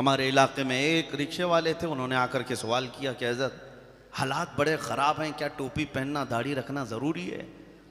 हमारे इलाके में एक रिक्शे वाले थे, उन्होंने आकर के सवाल किया कि हज़रत हालात बड़े ख़राब हैं, क्या टोपी पहनना दाढ़ी रखना ज़रूरी है?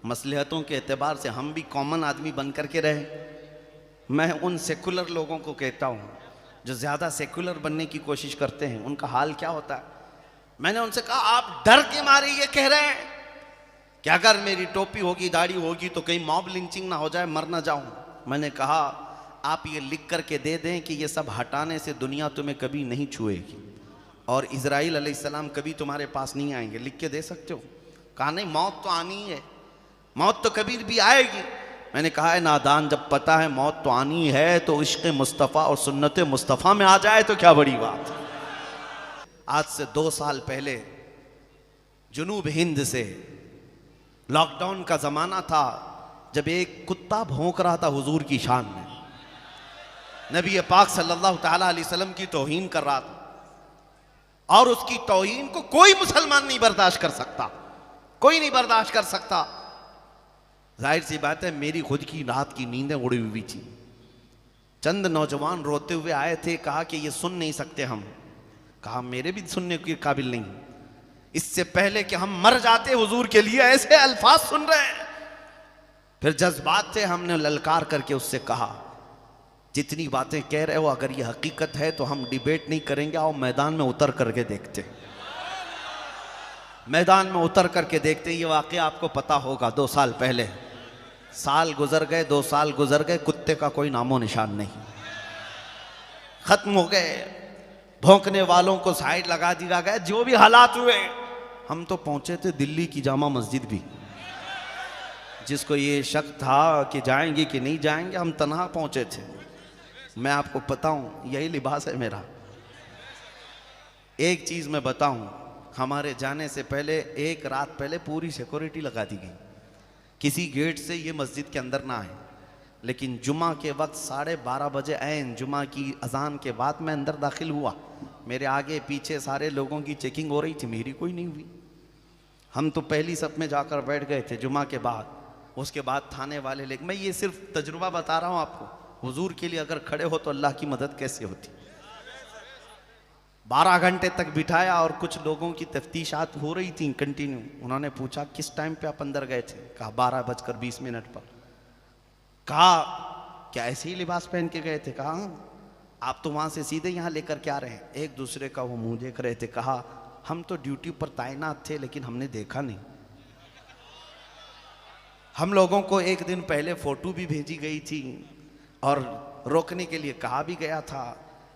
मसलहतों के एतबार से हम भी कॉमन आदमी बन कर के रहे। मैं उन सेकुलर लोगों को कहता हूँ जो ज़्यादा सेकुलर बनने की कोशिश करते हैं, उनका हाल क्या होता है। मैंने उनसे कहा आप डर के मारे ये कह रहे हैं कि अगर मेरी टोपी होगी दाढ़ी होगी तो कहीं मॉब लिंचिंग ना हो जाए, मर ना जाऊँ। मैंने कहा आप ये लिख करके दे दें कि ये सब हटाने से दुनिया तुम्हें कभी नहीं छुएगी और इज़राइल अलैहिस्सलाम कभी तुम्हारे पास नहीं आएंगे, लिख के दे सकते हो? कहा नहीं, मौत तो आनी ही है, मौत तो कभी भी आएगी। मैंने कहा है नादान, जब पता है मौत तो आनी है तो इश्क़ मुस्तफ़ा और सुन्नत मुस्तफ़ा में आ जाए तो क्या बड़ी बात। आज से 2 साल पहले जुनूब हिंद से लॉकडाउन का ज़माना था, जब एक कुत्ता भौंक रहा था हुजूर की शान में, नबी पाक सल्लल्लाहु ताला अलैहि वसल्लम की तौहीन कर रहा था और उसकी तौहीन को कोई मुसलमान नहीं बर्दाश्त कर सकता, कोई नहीं बर्दाश्त कर सकता। जाहिर सी बात है मेरी खुद की रात की नींदें उड़ी हुई थी। चंद नौजवान रोते हुए आए थे, कहा कि ये सुन नहीं सकते हम। कहा मेरे भी सुनने के काबिल नहीं, इससे पहले कि हम मर जाते हुजूर के लिए ऐसे अल्फाज सुन रहे हैं। फिर जज्बात थे, हमने ललकार करके उससे कहा जितनी बातें कह रहे हो अगर ये हकीकत है तो हम डिबेट नहीं करेंगे, आओ मैदान में उतर करके देखते, मैदान में उतर करके देखते। ये वाकया आपको पता होगा 2 साल पहले, साल गुजर गए, 2 साल गुजर गए, कुत्ते का कोई नामो निशान नहीं, खत्म हो गए। भौंकने वालों को साइड लगा दिया गया, जो भी हालात हुए। हम तो पहुंचे थे दिल्ली की जामा मस्जिद भी, जिसको ये शक था कि जाएंगे कि नहीं जाएंगे, हम तन्हा पहुंचे थे। मैं आपको बताऊं, यही लिबास है मेरा। एक चीज़ मैं बताऊं, हमारे जाने से पहले 1 रात पहले पूरी सिक्योरिटी लगा दी गई, किसी गेट से ये मस्जिद के अंदर ना आए। लेकिन जुमा के वक्त 12:30 बजे ऐन जुमा की अजान के बाद मैं अंदर दाखिल हुआ। मेरे आगे पीछे सारे लोगों की चेकिंग हो रही थी, मेरी कोई नहीं हुई। हम तो पहली सफ में जाकर बैठ गए थे जुमा के बाद। उसके बाद थाने वाले लेके, मैं ये सिर्फ तजुर्बा बता रहा हूँ आपको, हुजूर के लिए अगर खड़े हो तो अल्लाह की मदद कैसे होती। 12 घंटे तक बिठाया और कुछ लोगों की तफ्तीशात हो रही थी कंटिन्यू। उन्होंने पूछा किस टाइम पे आप अंदर गए थे? कहा 12:20 पर। कहा क्या ऐसे ही लिबास पहन के गए थे? कहा आप तो वहां से सीधे यहाँ लेकर के आ रहे हैं। एक दूसरे का वो मुंह देख रहे थे। कहा हम तो ड्यूटी पर तैनात थे लेकिन हमने देखा नहीं। हम लोगों को एक दिन पहले फोटो भी भेजी गई थी और रोकने के लिए कहा भी गया था।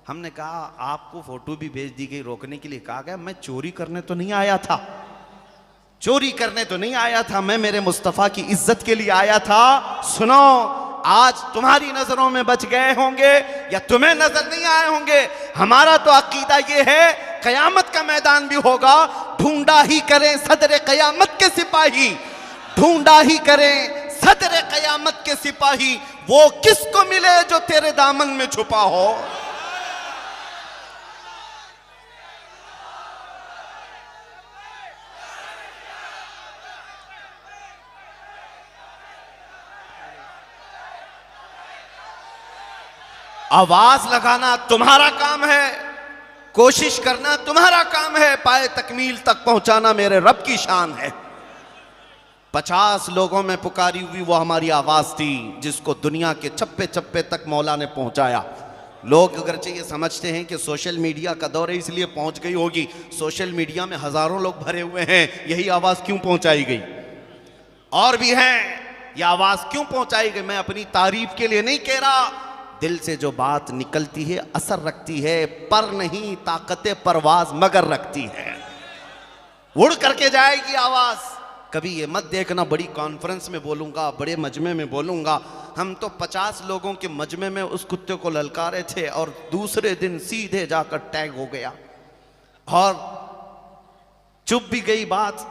हमने कहा आपको फोटो भी भेज दी गई, रोकने के लिए कहा गया। मैं चोरी करने तो नहीं आया था, चोरी करने तो नहीं आया था, मैं मेरे मुस्तफ़ा की इज्जत के लिए आया था। सुनो, आज तुम्हारी नजरों में बच गए होंगे या तुम्हें नजर नहीं आए होंगे, हमारा तो अकीदा ये है कयामत का मैदान भी होगा, ढूंढा ही करें सदर कयामत के सिपाही, ढूंढा ही करें सदर कयामत के सिपाही, वो किसको मिले जो तेरे दामन में छुपा हो। आवाज लगाना तुम्हारा काम है, कोशिश करना तुम्हारा काम है, पाए तकमील तक पहुंचाना मेरे रब की शान है। 50 लोगों में पुकारी हुई वो हमारी आवाज थी जिसको दुनिया के चप्पे चप्पे तक मौला ने पहुंचाया। लोग अगरचे ये समझते हैं कि सोशल मीडिया का दौर है इसलिए पहुंच गई होगी, सोशल मीडिया में हजारों लोग भरे हुए हैं, यही आवाज क्यों पहुंचाई गई? और भी हैं, ये आवाज क्यों पहुंचाई गई? मैं अपनी तारीफ के लिए नहीं कह रहा, दिल से जो बात निकलती है असर रखती है, पर नहीं ताकते परवाज मगर रखती है, उड़ करके जाएगी आवाज। कभी ये मत देखना बड़ी कॉन्फ्रेंस में बोलूंगा, बड़े मजमे में बोलूंगा। हम तो 50 लोगों के मजमे में उस कुत्ते को ललकारे थे और दूसरे दिन सीधे जाकर टैग हो गया और चुप भी गई बात।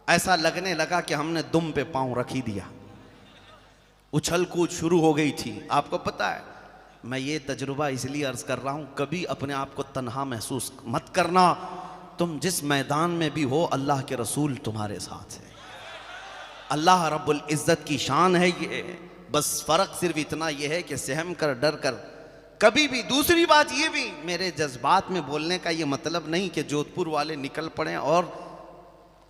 ऐसा लगने लगा कि हमने दुम पे पांव रख ही दिया, उछल कूद शुरू हो गई थी। आपको पता है, मैं ये तजुर्बा इसलिए अर्ज कर रहा हूं, कभी अपने आप को तन्हा महसूस मत करना। तुम जिस मैदान में भी हो अल्लाह के रसूल तुम्हारे साथ है, अल्लाह रब्बुल इज़्ज़त की शान है ये। बस फ़र्क सिर्फ इतना यह है कि सहम कर डर कर कभी भी। दूसरी बात ये भी, मेरे जज्बात में बोलने का ये मतलब नहीं कि जोधपुर वाले निकल पड़े और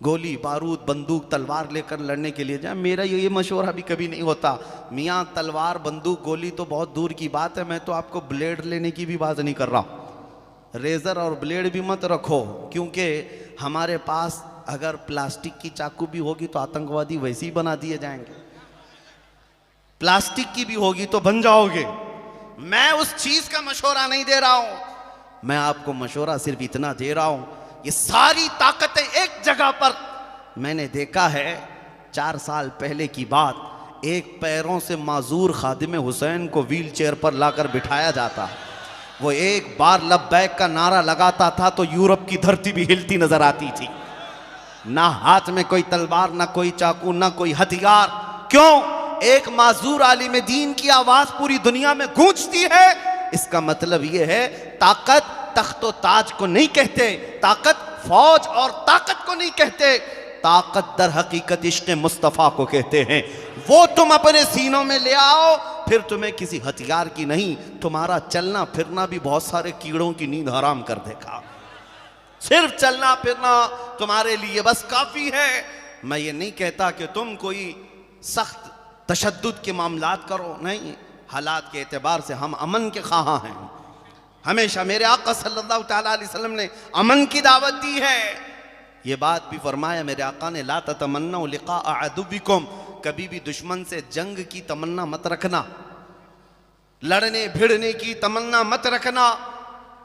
गोली बारूद बंदूक तलवार लेकर लड़ने के लिए जाए। मेरा ये मशवरा भी कभी नहीं होता। मियाँ तलवार बंदूक गोली तो बहुत दूर की बात है, मैं तो आपको ब्लेड लेने की भी बात नहीं कर रहा। रेजर और ब्लेड भी मत रखो, क्योंकि हमारे पास अगर प्लास्टिक की चाकू भी होगी तो आतंकवादी वैसे ही बना दिए जाएंगे। प्लास्टिक की भी होगी तो बन जाओगे। मैं उस चीज का मशवरा नहीं दे रहा हूं, मैं आपको मशवरा सिर्फ इतना दे रहा हूं, ये सारी ताकतें एक जगह पर। मैंने देखा है 4 साल पहले की बात, एक पैरों से माजूर खादिम हुसैन को व्हील चेयर पर लाकर बिठाया जाता। वो एक बार लब्बैक का नारा लगाता था तो यूरोप की धरती भी हिलती नजर आती थी। ना हाथ में कोई तलवार, ना कोई चाकू, ना कोई हथियार। क्यों? एक माजूर आलिम दीन की आवाज पूरी दुनिया में गूंजती है। इसका मतलब यह है ताकत तख्तो ताज को नहीं कहते, ताकत फौज और ताकत को नहीं कहते, ताकत दर हकीकत इश्क मुस्तफ़ा को कहते हैं। वो तुम अपने सीनों में ले आओ, फिर तुम्हें किसी हथियार की नहीं, तुम्हारा चलना फिरना भी बहुत सारे कीड़ों की नींद हराम कर देगा। सिर्फ चलना फिरना तुम्हारे लिए बस काफी है। मैं ये नहीं कहता कि तुम कोई सख्त तशद्दुद के मामलात करो, नहीं। हालात के एतबार से हम अमन के ख्वाह हैं। हमेशा मेरे आका सल्लल्लाहु तआला अलैहि वसल्लम ने अमन की दावत दी है। ये बात भी फरमाया मेरे आका ने, ला ततमन्नौ लिक़ा अदुव्विकुम, कभी भी दुश्मन से जंग की तमन्ना मत रखना, लड़ने भिड़ने की तमन्ना मत रखना,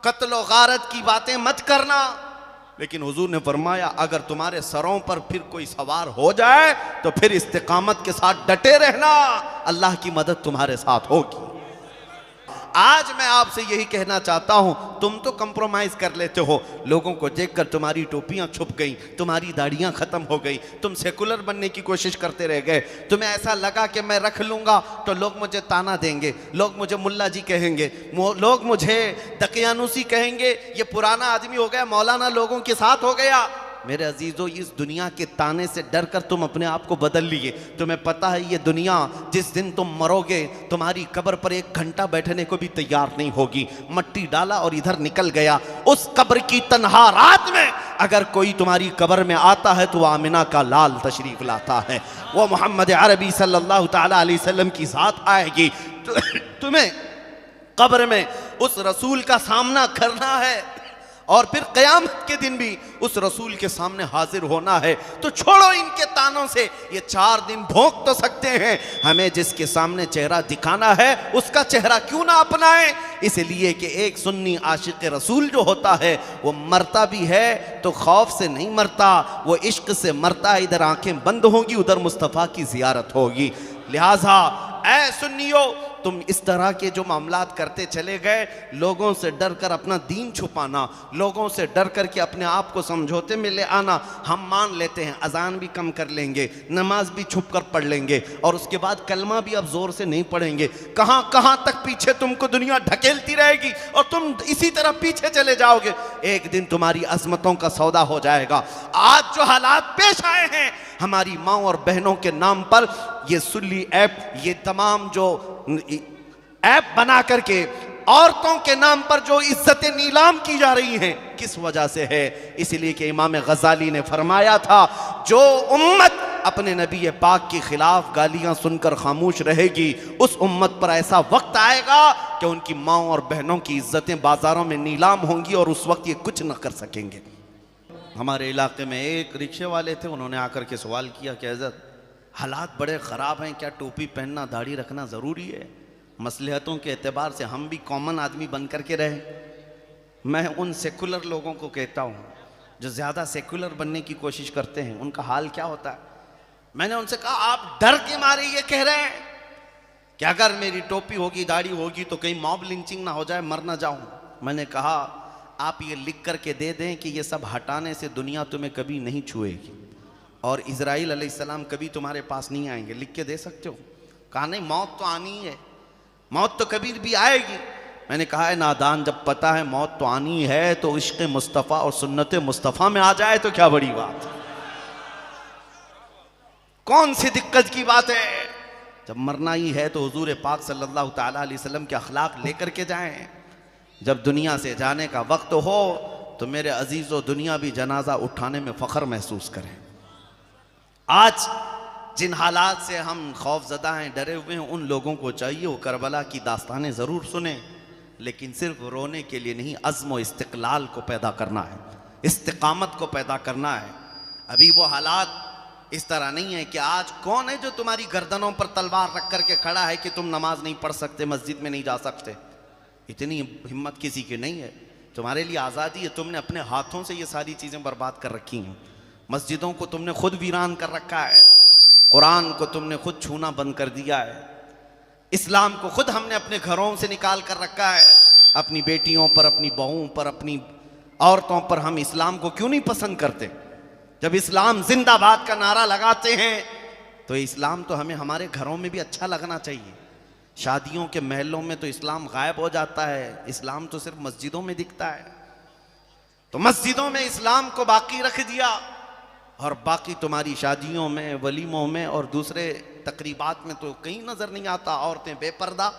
कत्ल गारत की बातें मत करना। लेकिन हुजूर ने फरमाया अगर तुम्हारे सरों पर फिर कोई सवार हो जाए तो फिर इस्तिकामत के साथ डटे रहना, अल्लाह की मदद तुम्हारे साथ होगी। आज मैं आपसे यही कहना चाहता हूं, तुम तो कंप्रोमाइज कर लेते हो। लोगों को देखकर तुम्हारी टोपियां छुप गई, तुम्हारी दाढ़ियां खत्म हो गई, तुम सेकुलर बनने की कोशिश करते रह गए। तुम्हें ऐसा लगा कि मैं रख लूंगा तो लोग मुझे ताना देंगे, लोग मुझे मुल्ला जी कहेंगे, लोग मुझे दकियानुसी कहेंगे, ये पुराना आदमी हो गया, मौलाना लोगों के साथ हो गया। मेरे अजीजों, इस दुनिया के ताने से डर कर तुम अपने आप को बदल लिए। तुम्हें पता है ये दुनिया जिस दिन तुम मरोगे तुम्हारी कब्र पर 1 घंटा बैठने को भी तैयार नहीं होगी। मट्टी डाला और इधर निकल गया। उस कब्र की तन्हा रात में अगर कोई तुम्हारी कब्र में आता है तो वह आमिना का लाल तशरीफ लाता है, वो मोहम्मद अरबी सल्लल्लाहु तआला अलैहि वसल्लम की साथ आएगी। तुम्हें कब्र में उस रसूल का सामना करना है और फिर क़यामत के दिन भी उस रसूल के सामने हाजिर होना है। तो छोड़ो इनके तानों से, ये 4 दिन भोंक तो सकते हैं, हमें जिसके सामने चेहरा दिखाना है उसका चेहरा क्यों ना अपनाएं। इसलिए कि एक सुन्नी आशिक रसूल जो होता है वो मरता भी है तो खौफ से नहीं मरता, वो इश्क से मरता है। इधर आंखें बंद होंगी, उधर मुस्तफ़ा की ज़ियारत होगी। लिहाजा ऐ सुन्नियों, तुम इस तरह के जो मामलात करते चले गए, लोगों से डर कर अपना दीन छुपाना, लोगों से डर कर के अपने आप को समझौते में ले आना। हम मान लेते हैं अजान भी कम कर लेंगे, नमाज भी छुप कर पढ़ लेंगे और उसके बाद कलमा भी अब जोर से नहीं पढ़ेंगे। कहाँ कहाँ तक पीछे तुमको दुनिया ढकेलती रहेगी और तुम इसी तरह पीछे चले जाओगे। एक दिन तुम्हारी अजमतों का सौदा हो जाएगा। आज जो हालात पेश आए हैं हमारी माँ और बहनों के नाम पर, ये सुल्ली ऐप, ये तमाम जो ऐप बना करके औरतों के नाम पर जो इज्जतें नीलाम की जा रही हैं, किस वजह से है? इसलिए कि इमाम गजाली ने फरमाया था जो उम्मत अपने नबी पाक के खिलाफ गालियां सुनकर खामोश रहेगी, उस उम्मत पर ऐसा वक्त आएगा कि उनकी माँ और बहनों की इज्जतें बाजारों में नीलाम होंगी और उस वक्त ये कुछ न कर सकेंगे। हमारे इलाके में एक रिक्शे वाले थे, उन्होंने आकर के सवाल किया कि हज़रत हालात बड़े ख़राब हैं, क्या टोपी पहनना दाढ़ी रखना ज़रूरी है? मसलहतों के एतबार से हम भी कॉमन आदमी बन कर के रहे। मैं उन सेकुलर लोगों को कहता हूँ जो ज़्यादा सेकुलर बनने की कोशिश करते हैं, उनका हाल क्या होता है। मैंने उनसे कहा आप डर के मारे ये कह रहे हैं कि अगर मेरी टोपी होगी दाढ़ी होगी तो कहीं मॉब लिंचिंग ना हो जाए, मर ना जाऊँ। मैंने कहा आप ये लिख कर के दे दें कि ये सब हटाने से दुनिया तुम्हें कभी नहीं छुएगी और इज़राइल अलैहिस्सलाम कभी तुम्हारे पास नहीं आएंगे, लिख के दे सकते हो? कहा नहीं, मौत तो आनी ही है, मौत तो कभी भी आएगी। मैंने कहा है नादान, जब पता है मौत तो आनी है तो इश्क़ मुस्तफ़ा और सुन्नत मुस्तफ़ा में आ जाए तो क्या बड़ी बात, कौन सी दिक्कत की बात है। जब मरना ही है तो हुजूर पाक सल्लल्लाहु ताला अलैहि वसल्लम के अखलाक लेकर के जाएं। जब दुनिया से जाने का वक्त हो तो मेरे अजीज़ों दुनिया भी जनाजा उठाने में फ़ख्र महसूस करें। आज जिन हालात से हम खौफजदा हैं, डरे हुए हैं, उन लोगों को चाहिए वो करबला की दास्तानें ज़रूर सुने, लेकिन सिर्फ रोने के लिए नहीं, अज़्म व इस्तिक़लाल को पैदा करना है, इस्तिक़ामत को पैदा करना है। अभी वो हालात इस तरह नहीं है कि आज कौन है जो तुम्हारी गर्दनों पर तलवार रख करके खड़ा है कि तुम नमाज नहीं पढ़ सकते, मस्जिद में नहीं जा सकते। इतनी हिम्मत किसी की नहीं है। तुम्हारे लिए आज़ादी है, तुमने अपने हाथों से ये सारी चीज़ें बर्बाद कर रखी हैं। मस्जिदों को तुमने खुद वीरान कर रखा है, कुरान को तुमने खुद छूना बंद कर दिया है, इस्लाम को खुद हमने अपने घरों से निकाल कर रखा है। अपनी बेटियों पर, अपनी बहुओं पर, अपनी औरतों पर हम इस्लाम को क्यों नहीं पसंद करते? जब इस्लाम जिंदाबाद का नारा लगाते हैं तो इस्लाम तो हमें हमारे घरों में भी अच्छा लगना चाहिए। शादियों के महलों में तो इस्लाम गायब हो जाता है, इस्लाम तो सिर्फ मस्जिदों में दिखता है। तो मस्जिदों में इस्लाम को बाकी रख दिया और बाकी तुम्हारी शादियों में, वलीमों में और दूसरे तकरीबात में तो कहीं नजर नहीं आता। औरतें बेपर्दा,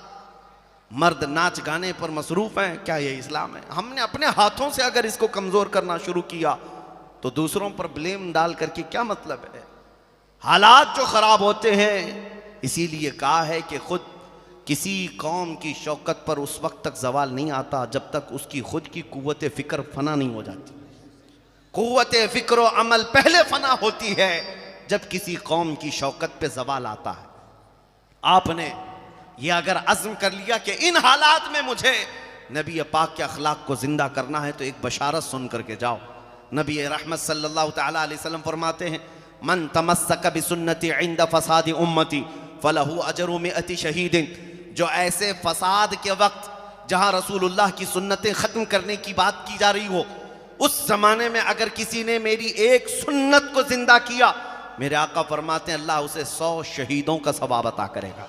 मर्द नाच गाने पर मसरूफ हैं। क्या ये इस्लाम है? हमने अपने हाथों से अगर इसको कमजोर करना शुरू किया तो दूसरों पर ब्लेम डाल करके क्या मतलब है? हालात जो खराब होते हैं, इसीलिए कहा है कि खुद किसी कौम की शौकत पर उस वक्त तक जवाल नहीं आता जब तक उसकी खुद की कुव्वत फिक्र फना नहीं हो जाती। कुव्वत फिक्र अमल पहले फना होती है जब किसी कौम की शौकत पे जवाल आता है। आपने ये अगर अज़्म कर लिया कि इन हालात में मुझे नबी पाक के अखलाक को जिंदा करना है, तो एक बशारत सुन करके जाओ। नबी रहमत सल्लल्लाहु ताला अलैहि वसल्लम फरमाते हैं, मन तमस्सक बिसुन्नती इंद फसाद उम्मती फलहु अजरु मिअति शहीदिन। जो ऐसे फसाद के वक्त जहां रसूलुल्लाह की सुन्नतें ख़त्म करने की बात की जा रही हो, उस जमाने में अगर किसी ने मेरी एक सुन्नत को जिंदा किया, मेरे आका फरमाते हैं अल्लाह उसे 100 शहीदों का सवाब अता करेगा।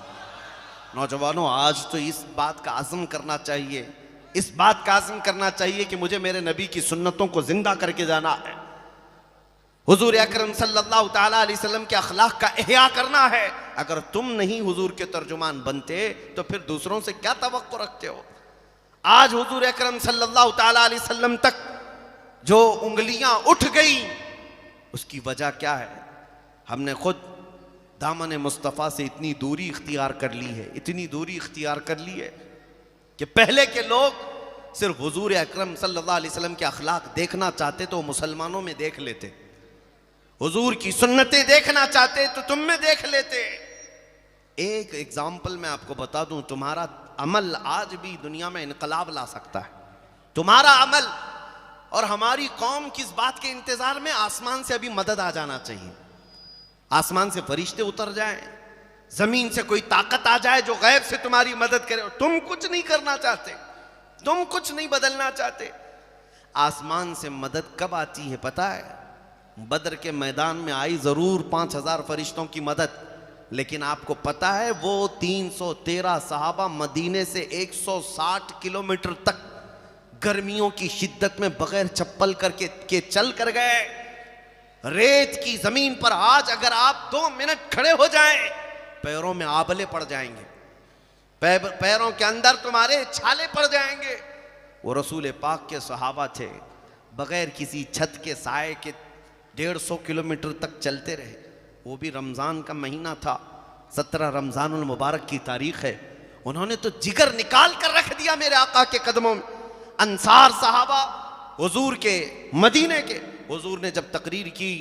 नौजवानों, आज तो इस बात का आज़म करना चाहिए, इस बात का आज़म करना चाहिए कि मुझे मेरे नबी की सुन्नतों को जिंदा करके जाना है। हुजूर अकरम सल्लल्लाहु ताला अलैहि वसल्लम के अखलाक का इह्या करना है। अगर तुम नहीं हुजूर के तर्जुमान बनते तो फिर दूसरों से क्या तवक्को रखते हो? आज हुजूर अकरम सल्लल्लाहु ताला अलैहि वसल्लम तक जो उंगलियां उठ गई, उसकी वजह क्या है? हमने खुद दामन मुस्तफ़ा से इतनी दूरी इख्तियार कर ली है, इतनी दूरी इख्तियार कर ली है कि पहले के लोग सिर्फ हुजूर अकरम सल्लल्लाहु अलैहि वसल्लम के अखलाक देखना चाहते तो मुसलमानों में देख लेते, हुजूर की सुन्नतें देखना चाहते तो तुम में देख लेते। एक एग्जाम्पल मैं आपको बता दूं, तुम्हारा अमल आज भी दुनिया में इनकलाब ला सकता है। तुम्हारा अमल और हमारी कौम किस बात के इंतजार में? आसमान से अभी मदद आ जाना चाहिए, आसमान से फरिश्ते उतर जाएं, जमीन से कोई ताकत आ जाए जो गैब से तुम्हारी मदद करे। तुम कुछ नहीं करना चाहते, तुम कुछ नहीं बदलना चाहते। आसमान से मदद कब आती है पता है? बदर के मैदान में आई जरूर 5000 फरिश्तों की मदद, लेकिन आपको पता है वो 313 सहाबा मदीने से 160 किलोमीटर तक गर्मियों की शिद्दत में बगैर चप्पल करके चल कर गए। रेत की जमीन पर आज अगर आप 2 मिनट खड़े हो जाएं, पैरों में आबले पड़ जाएंगे, पैरों के अंदर तुम्हारे छाले पड़ जाएंगे। वो रसूल पाक के सहाबा थे, बगैर किसी छत के साए के 150 किलोमीटर तक चलते रहे। वो भी रमज़ान का महीना था, 17 रमज़ानुल मुबारक की तारीख है। उन्होंने तो जिगर निकाल कर रख दिया मेरे आका के कदमों में। अंसार सहाबा हुजूर के, मदीने के, हुजूर ने जब तकरीर की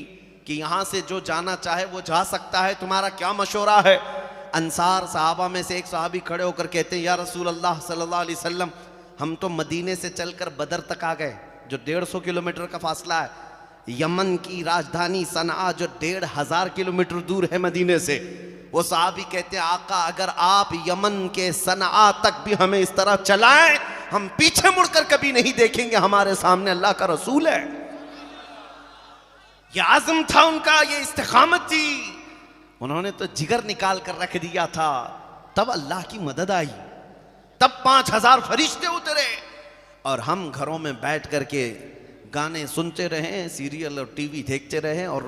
कि यहाँ से जो जाना चाहे वो जा सकता है, तुम्हारा क्या मशवरा है? अंसार सहाबा में से एक सहाबी खड़े होकर कहते हैं, या रसूल अल्लाह सल्लल्लाहु अलैहि वसल्लम, हम तो मदीने से चलकर बदर तक आ गए, जो 150 किलोमीटर का फासला है। यमन की राजधानी सनआ जो 1500 किलोमीटर दूर है मदीने से। वो सहाबी कहते हैं, आका अगर आप यमन के सनआ तक भी हमें इस तरह चलाएं, हम पीछे मुड़कर कभी नहीं देखेंगे, हमारे सामने अल्लाह का रसूल है। ये आज़म था उनका, ये इस्तिकामत थी। उन्होंने तो जिगर निकाल कर रख दिया था, तब अल्लाह की मदद आई, तब 5000 फरिश्ते उतरे। और हम घरों में बैठ करके गाने सुनते रहे, सीरियल और टीवी देखते रहे और